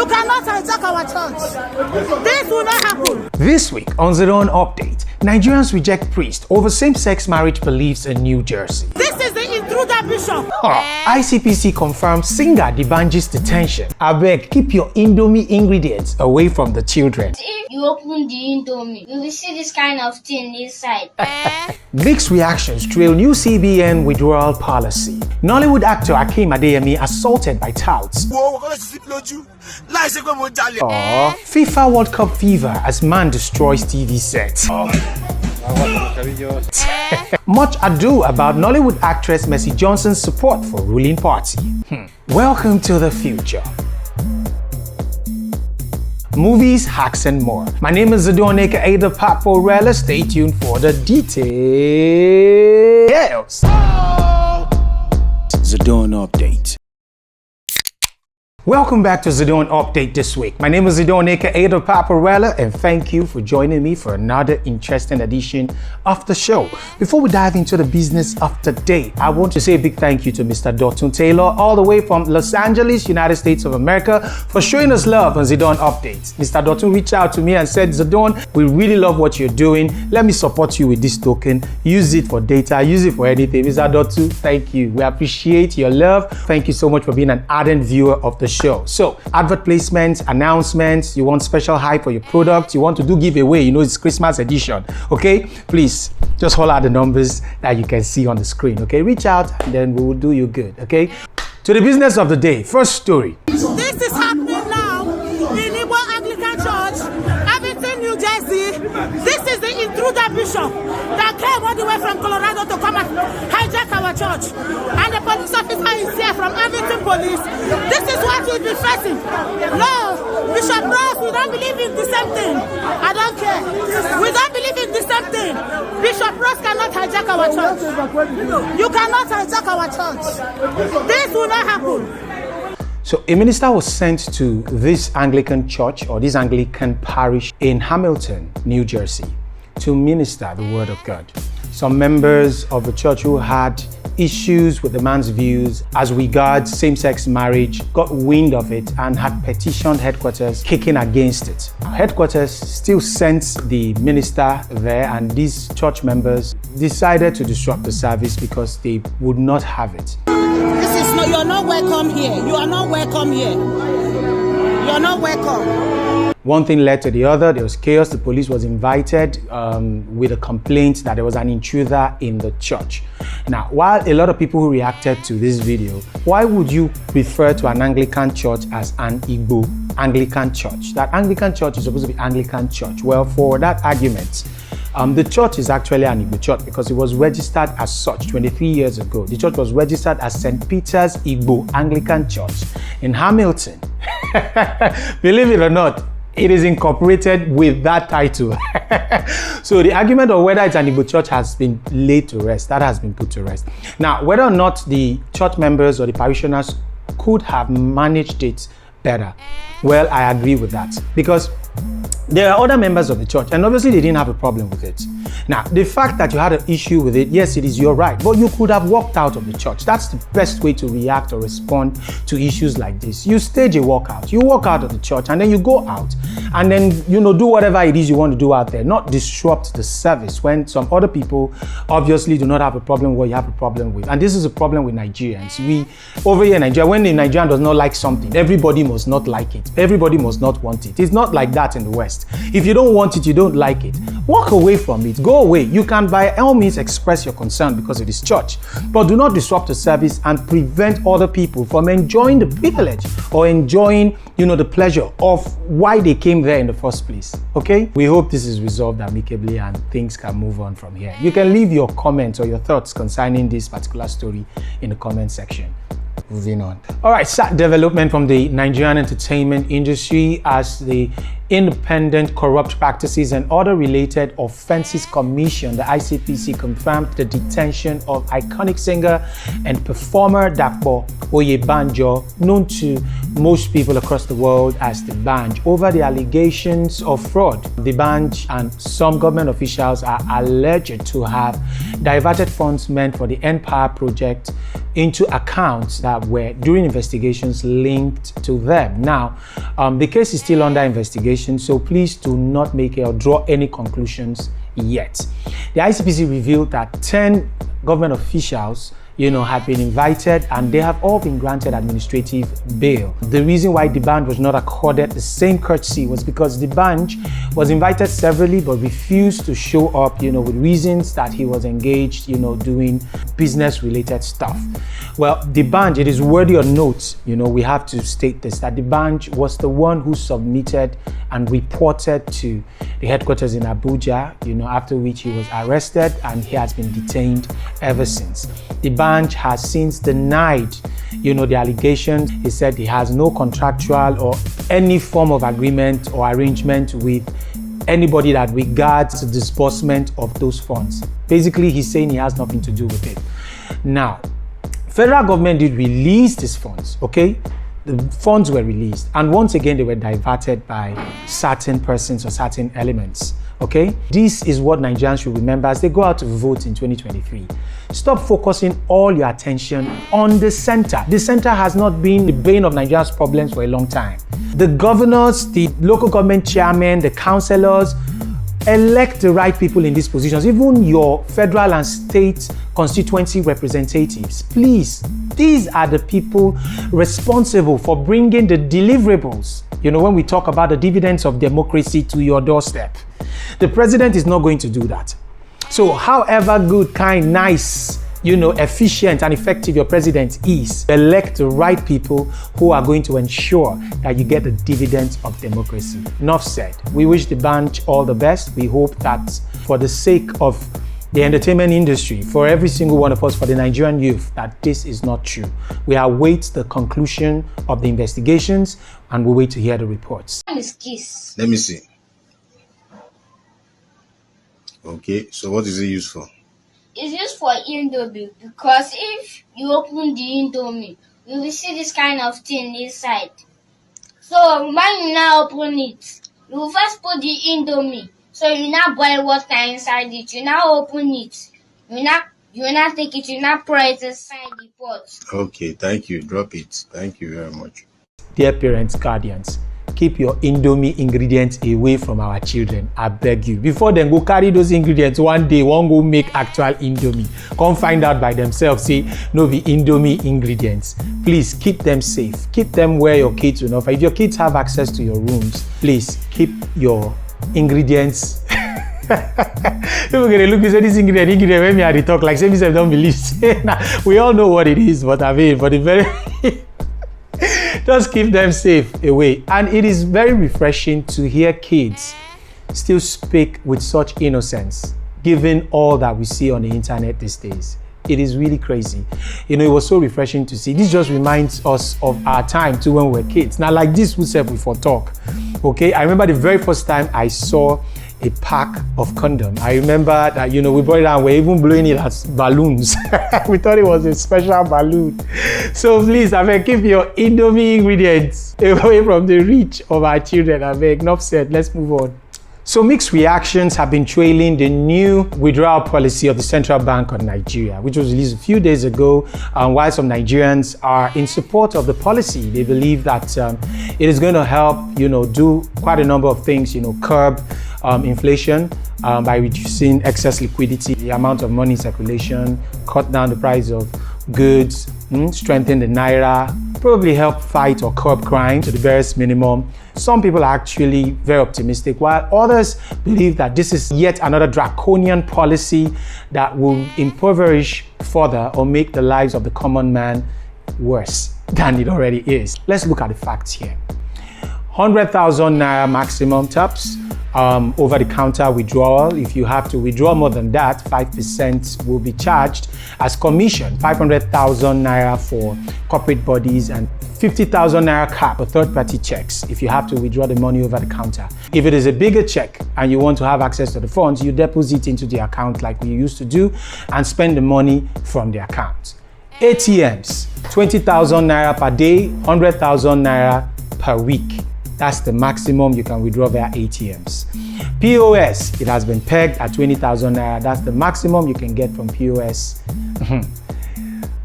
cannot hijack our church. This will not happen. This week on Zdon Update, Nigerians reject priest over same-sex marriage beliefs in New Jersey. This is the intruder bishop. ICPC confirms singer D'banj's detention. Abeg, keep your Indomie ingredients away from the children. If you open the Indomie, you will see this kind of thing inside. Mixed reactions trail new CBN withdrawal policy. Nollywood actor Akeem Adeyemi assaulted by touts. FIFA World Cup fever as man destroys TV set. Much ado about Nollywood actress Mercy Johnson's support for ruling party. Welcome to the future. Movies, hacks, and more. My name is Zdon Update. Stay tuned for the details. Zdon Update. Welcome back to Zdon Update this week. My name is Zdon Update, and thank you for joining me for another interesting edition of the show. Before we dive into the business of the day, I want to say a big thank you to Mr. Dotun Taylor, all the way from Los Angeles, United States of America, for showing us love on Zdon Update. Mr. Dotun reached out to me and said, Zdon, we really love what you're doing. Let me support you with this token. Use it for data, use it for anything. Mr. Dotun, thank you. We appreciate your love. Thank you so much for being an ardent viewer of the show. So, advert placements, announcements, you want special hype for your product, you want to do giveaway, you know it's Christmas edition, okay? Please, just holler at the numbers that you can see on the screen, okay? Reach out and then we will do you good, okay? To the business of the day, first story. This is happening now in Igbo Anglican Church, Abington, New Jersey. This is the intruder bishop that came all the way from Colorado to come and hijack our church. And the police officer is here from Abington Police. This is what we'll be facing. No, Bishop Ross, we don't believe in the same thing. I don't care. We don't believe in the same thing. Bishop Ross cannot hijack our church. You cannot hijack our church. This will not happen. So a minister was sent to this Anglican church or this Anglican parish in Hamilton, New Jersey, to minister the word of God. Some members of the church who had issues with the man's views as regards same-sex marriage got wind of it and had petitioned headquarters kicking against it. Headquarters still sent the minister there, and these church members decided to disrupt the service because they would not have it. You are not welcome here. You are not welcome here. You are not welcome. One thing led to the other. There was chaos. The police was invited with a complaint that there was an intruder in the church. Now, while a lot of people who reacted to this video, why would you refer to an Anglican church as an Igbo Anglican church? That Anglican church is supposed to be Anglican church. Well, for that argument, the church is actually an Igbo church because it was registered as such 23 years ago. The church was registered as St. Peter's Igbo Anglican Church in Hamilton. Believe it or not, it is incorporated with that title. So the argument of whether it's an Igbo church has been laid to rest. That has been put to rest. Now, whether or not the church members or the parishioners could have managed it better, well, I agree with that, because there are other members of the church and obviously they didn't have a problem with it. Now, the fact that you had an issue with it, yes, it is your right, but you could have walked out of the church. That's the best way to react or respond to issues like this. You stage a walkout, you walk out of the church and then you go out and then, do whatever it is you want to do out there, not disrupt the service when some other people obviously do not have a problem with what you have a problem with. And this is a problem with Nigerians. Over here in Nigeria, when a Nigerian does not like something, everybody must not like it. Everybody must not want it. It's not like that in the West. If you don't want it, you don't like it, walk away from it, go away. You can by all means express your concern because it is church, but do not disrupt the service and prevent other people from enjoying the privilege or enjoying, the pleasure of why they came there in the first place. Okay? We hope this is resolved amicably and things can move on from here. You can leave your comments or your thoughts concerning this particular story in the comment section. Moving on. All right, sad development from the Nigerian entertainment industry as the Independent Corrupt Practices and Other Related Offences Commission, the ICPC, confirmed the detention of iconic singer and performer Dapo Oyebanjo, known to most people across the world as the Banj, over the allegations of fraud. The Banj and some government officials are alleged to have diverted funds meant for the Empower project into accounts that were, during investigations, linked to them. Now, the case is still under investigation, so please do not make or draw any conclusions yet. The ICPC revealed that 10 government officials had been invited and they have all been granted administrative bail. The reason why the Banj was not accorded the same courtesy was because the Banj was invited severally but refused to show up, with reasons that he was engaged, doing business-related stuff. Well, the Banj, it is worthy of note, we have to state this, that the Banj was the one who submitted and reported to the headquarters in Abuja, after which he was arrested and he has been detained ever since. The Banj has since denied, the allegations. He said he has no contractual or any form of agreement or arrangement with anybody that regards the disbursement of those funds. Basically, he's saying he has nothing to do with it. Now, federal government did release these funds, okay? The funds were released, and once again, they were diverted by certain persons or certain elements, okay? This is what Nigerians should remember as they go out to vote in 2023. Stop focusing all your attention on the center. The center has not been the bane of Nigeria's problems for a long time. The governors, the local government chairmen, the councillors, elect the right people in these positions, even your federal and state constituency representatives. Please, these are the people responsible for bringing the deliverables, when we talk about the dividends of democracy, to your doorstep. The president is not going to do that. So however good, kind, nice, efficient and effective your president is, elect the right people who are going to ensure that you get the dividends of democracy. Enough said. We wish the Banj all the best. We hope that for the sake of the entertainment industry, for every single one of us, for the Nigerian youth, that this is not true. We await the conclusion of the investigations and we wait to hear the reports. Let me see. Okay, so what is it used for? It's used for Indomie, because if you open the Indomie, you will see this kind of thing inside. So when you now open it, you will first put the Indomie. So you now boil water inside it. You now open it. You now take it. You now pour it inside the pot. Okay, thank you. Drop it. Thank you very much. Dear parents, guardians, keep your Indomie ingredients away from our children. I beg you. Before them go carry those ingredients, one day one go make actual Indomie. Come find out by themselves, say no be Indomie ingredients. Please keep them safe. Keep them where your kids will not. If your kids have access to your rooms, please keep your ingredients. People gonna look, you say this ingredient, when me I talk like say me don't believe. We all know what it is, but I mean, for the very just keep them safe away. And it is very refreshing to hear kids still speak with such innocence, given all that we see on the internet these days. It is really crazy. It was so refreshing to see. This just reminds us of our time too when we were kids. Now, like this, we said before talk. Okay, I remember the very first time I saw a pack of condom. I remember that, we brought it out, we're even blowing it as balloons. We thought it was a special balloon. So please, I beg, keep your Indomie ingredients away from the reach of our children. I beg, enough said, let's move on. So mixed reactions have been trailing the new withdrawal policy of the Central Bank of Nigeria, which was released a few days ago. While some Nigerians are in support of the policy, they believe that it is going to help, do quite a number of things, curb inflation by reducing excess liquidity, the amount of money in circulation, cut down the price of goods, strengthen the naira, probably help fight or curb crime to the barest minimum. Some people are actually very optimistic, while others believe that this is yet another draconian policy that will impoverish further or make the lives of the common man worse than it already is. Let's look at the facts here. 100,000 naira maximum tops. Over-the-counter withdrawal. If you have to withdraw more than that, 5% will be charged as commission. 500,000 naira for corporate bodies and 50,000 naira cap for third-party checks if you have to withdraw the money over the counter. If it is a bigger check and you want to have access to the funds, you deposit into the account like we used to do and spend the money from the account. ATMs, 20,000 naira per day, 100,000 naira per week. That's the maximum you can withdraw via ATMs. POS, it has been pegged at 20,000 naira. That's the maximum you can get from POS.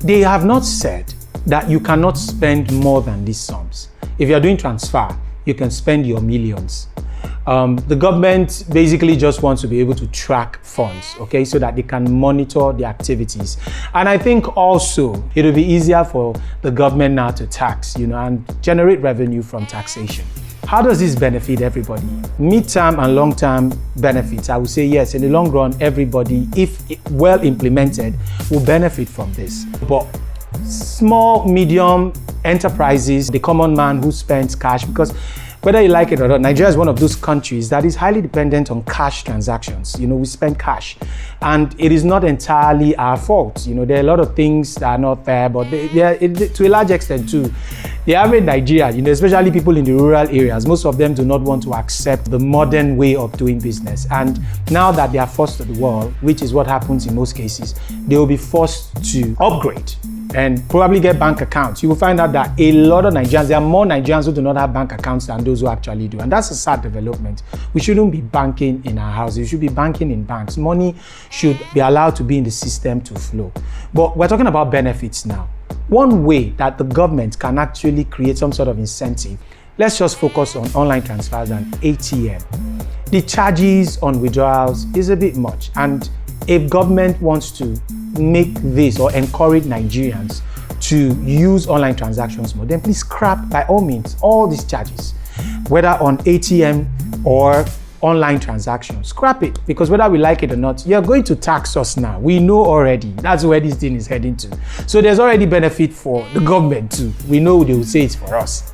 They have not said that you cannot spend more than these sums. If you're doing transfer, you can spend your millions. The government basically just wants to be able to track funds, okay, so that they can monitor the activities. And I think also it'll be easier for the government now to tax, and generate revenue from taxation. How does this benefit everybody? Mid-term and long-term benefits, I would say yes, in the long run, everybody, if well implemented, will benefit from this. But small, medium enterprises, the common man who spends cash, because whether you like it or not, Nigeria is one of those countries that is highly dependent on cash transactions. We spend cash, and it is not entirely our fault. There are a lot of things that are not fair, but to a large extent too. The average Nigerian, especially people in the rural areas, most of them do not want to accept the modern way of doing business. And now that they are forced to the wall, which is what happens in most cases, they will be forced to upgrade and probably get bank accounts. You will find out that a lot of Nigerians, there are more Nigerians who do not have bank accounts than those who actually do. And that's a sad development. We shouldn't be banking in our houses. We should be banking in banks. Money should be allowed to be in the system to flow. But we're talking about benefits now. One way that the government can actually create some sort of incentive, let's just focus on online transfers and ATM. The charges on withdrawals is a bit much. And if government wants to make this or encourage Nigerians to use online transactions more, then please scrap by all means all these charges, whether on ATM or online transactions. Scrap it, because whether we like it or not, you're going to tax us now. We know already. That's where this thing is heading to. So there's already benefit for the government too. We know they will say it's for us.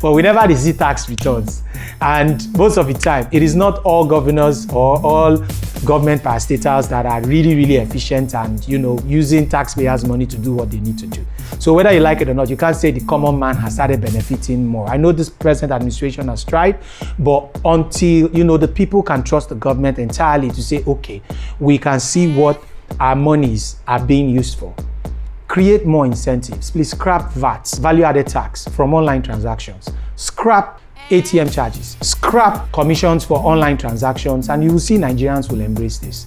But we never receive tax returns. And most of the time, it is not all governors or all government parastatals that are really, really efficient and, using taxpayers' money to do what they need to do. So whether you like it or not, you can't say the common man has started benefiting more. I know this present administration has tried, but until, the people can trust the government entirely to say, okay, we can see what our monies are being used for. Create more incentives. Please scrap VAT, value-added tax from online transactions. Scrap ATM charges. Scrap commissions for online transactions, and you will see Nigerians will embrace this.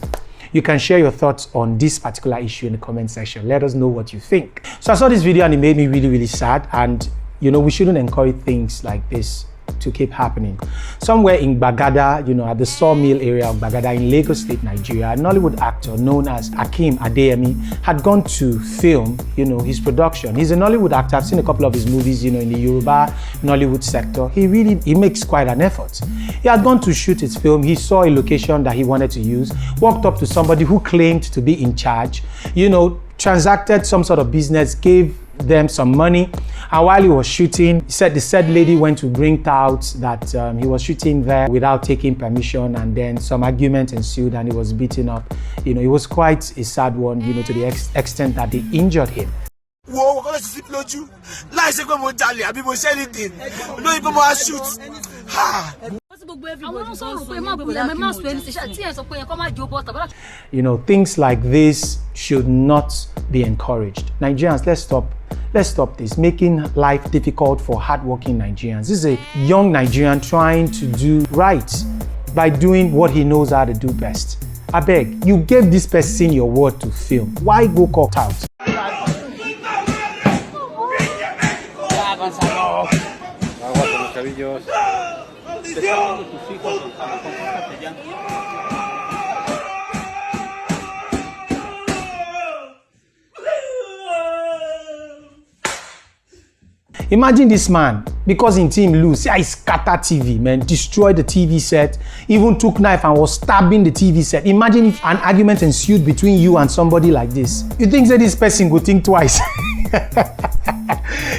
You can share your thoughts on this particular issue in the comment section. Let us know what you think. So I saw this video and it made me really, really sad. And, we shouldn't encourage things like this to keep happening. Somewhere in Bagada, at the sawmill area of Bagada in Lagos State, Nigeria, a Nollywood actor known as Akeem Adeyemi had gone to film, his production. He's a Nollywood actor. I've seen a couple of his movies, in the Yoruba Nollywood sector. He makes quite an effort. He had gone to shoot his film. He saw a location that he wanted to use, walked up to somebody who claimed to be in charge, transacted some sort of business, gave them some money, and while he was shooting, he said the said lady went to bring out that he was shooting there without taking permission, and then some argument ensued and he was beaten up. It was quite a sad one, to the extent that they injured him. Things like this should not be encouraged. Nigerians, let's stop this, making life difficult for hardworking Nigerians. This is a young Nigerian trying to do right by doing what he knows how to do best. I beg, you gave this person your word to film. Why go caught out? Imagine this man, because in team lose, I scatter TV, man, destroyed the TV set, even took knife and was stabbing the TV set. Imagine if an argument ensued between you and somebody like this. You think that this person would think twice?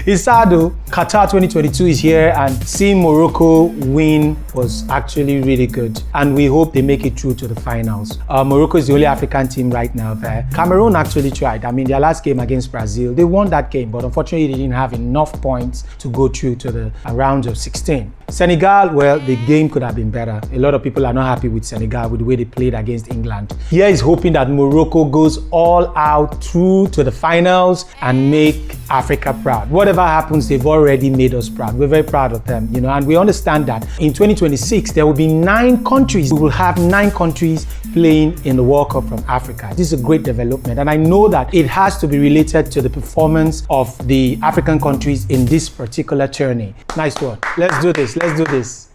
It's sad though. Qatar 2022 is here, and seeing Morocco win was actually really good. And we hope they make it through to the finals. Morocco is the only African team right now there. Cameroon actually tried. I mean, their last game against Brazil, they won that game, but unfortunately they didn't have enough points to go through to the round of 16. Senegal, well, the game could have been better. A lot of people are not happy with Senegal with the way they played against England. Here is hoping that Morocco goes all out through to the finals and make Africa proud. Whatever happens, they've already made us proud. We're very proud of them, you know, and we understand that in 2026, there will be 9 countries. We will have 9 countries playing in the World Cup from Africa. This is a great development, and I know that it has to be related to the performance of the African countries in this particular tourney. Nice one. Let's do this. Let's do this.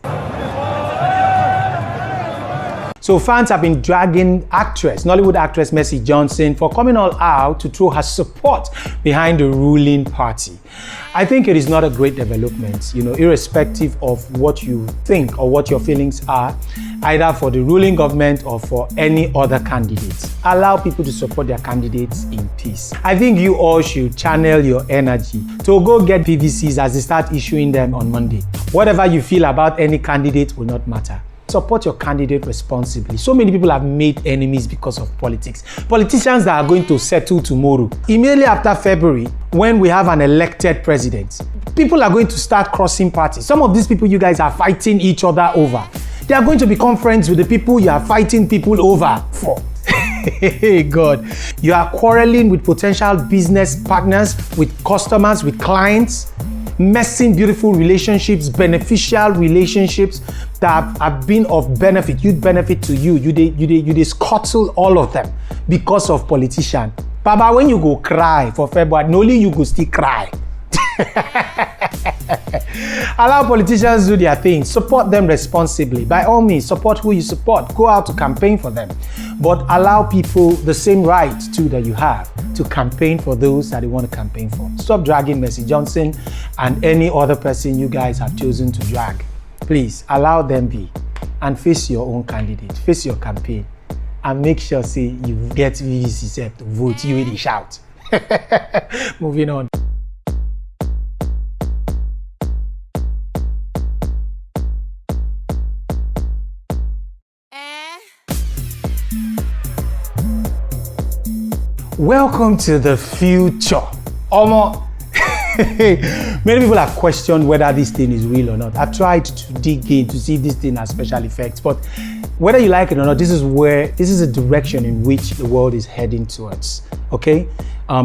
So fans have been dragging Nollywood actress Mercy Johnson for coming all out to throw her support behind the ruling party. I think it is not a great development, you know, irrespective of what you think or what your feelings are, either for the ruling government or for any other candidates. Allow people to support their candidates in peace. I think you all should channel your energy to go get PVCs as they start issuing them on Monday. Whatever you feel about any candidate will not matter. Support your candidate responsibly. So many people have made enemies because of politics. Politicians that are going to settle tomorrow. Immediately after February, when we have an elected president, people are going to start crossing parties. Some of these people you guys are fighting each other over. They are going to become friends with the people you are fighting people over for. Hey God, you are quarreling with potential business partners, with customers, with clients, messing beautiful relationships, beneficial relationships that have been of benefit, you'd benefit to you. You scuttle all of them because of politician. Baba, when you go cry for February, not only you go still cry. Allow politicians do their thing. Support them responsibly. By all means, support who you support. Go out to campaign for them. But allow people the same right too that you have to campaign for those that they want to campaign for. Stop dragging Mercy Johnson and any other person you guys have chosen to drag. Please allow them be and face your own candidate. Face your campaign and make sure say you get VVC to vote. You really shout. Moving on. Welcome to the future. Many people have questioned whether this thing is real or not. I've tried to dig in to see if this thing has special effects, but whether you like it or not, this is a direction in which the world is heading towards. Okay?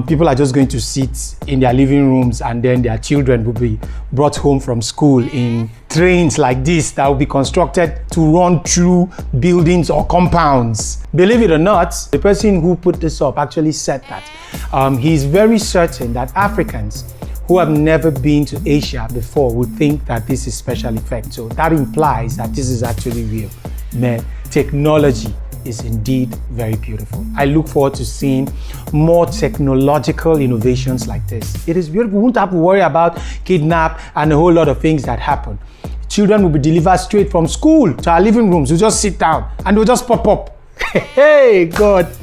People are just going to sit in their living rooms, and then their children will be brought home from school in trains like this that will be constructed to run through buildings or compounds. Believe it or not, the person who put this up actually said that he's very certain that Africans who have never been to Asia before would think that this is special effect. So that implies that this is actually real. Man, technology is indeed very beautiful. I look forward to seeing more technological innovations like this. It is beautiful. We won't have to worry about kidnap and a whole lot of things that happen. Children will be delivered straight from school to our living rooms. We'll just sit down and they'll just pop up. Hey, God.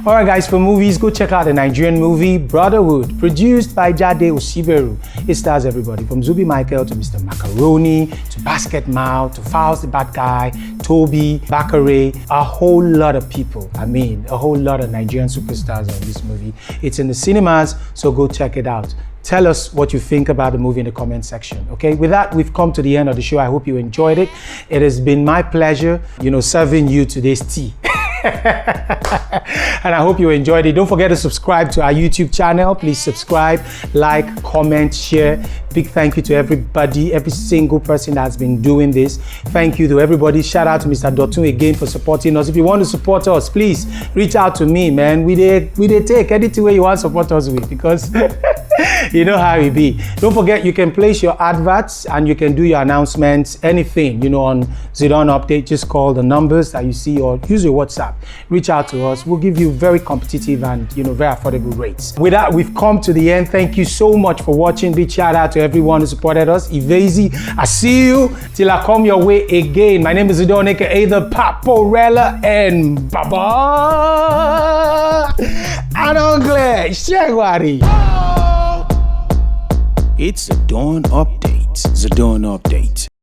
All right, guys, for movies, go check out the Nigerian movie Brotherhood, produced by Jade Osiberu. It stars everybody from Zubi Michael to Mr. Macaroni to Basket Mouth to Fowls the Bad Guy, Toby, Bakare, a whole lot of people. I mean, a whole lot of Nigerian superstars in this movie. It's in the cinemas, so go check it out. Tell us what you think about the movie in the comment section, okay? With that, we've come to the end of the show. I hope you enjoyed it. It has been my pleasure, serving you today's tea. And I hope you enjoyed it. Don't forget to subscribe to our YouTube channel. Please subscribe, like, comment, share. Big thank you to everybody, every single person that's been doing this. Thank you to everybody. Shout out to Mr. Dotun again for supporting us. If you want to support us, please reach out to me, man. We take anything where you want to support us with, because you know how it be. Don't forget, you can place your adverts and you can do your announcements, anything, on Zdon Update. Just call the numbers that you see or use your WhatsApp. Reach out to us. We'll give you very competitive and, very affordable rates. With that, we've come to the end. Thank you so much for watching. Big shout out to everyone who supported us. Ivezi, I see you till I come your way again. My name is Zdon, aka the Paporella, and Baba and Uncle Shagwari. It's Zdon Update. Zdon Update.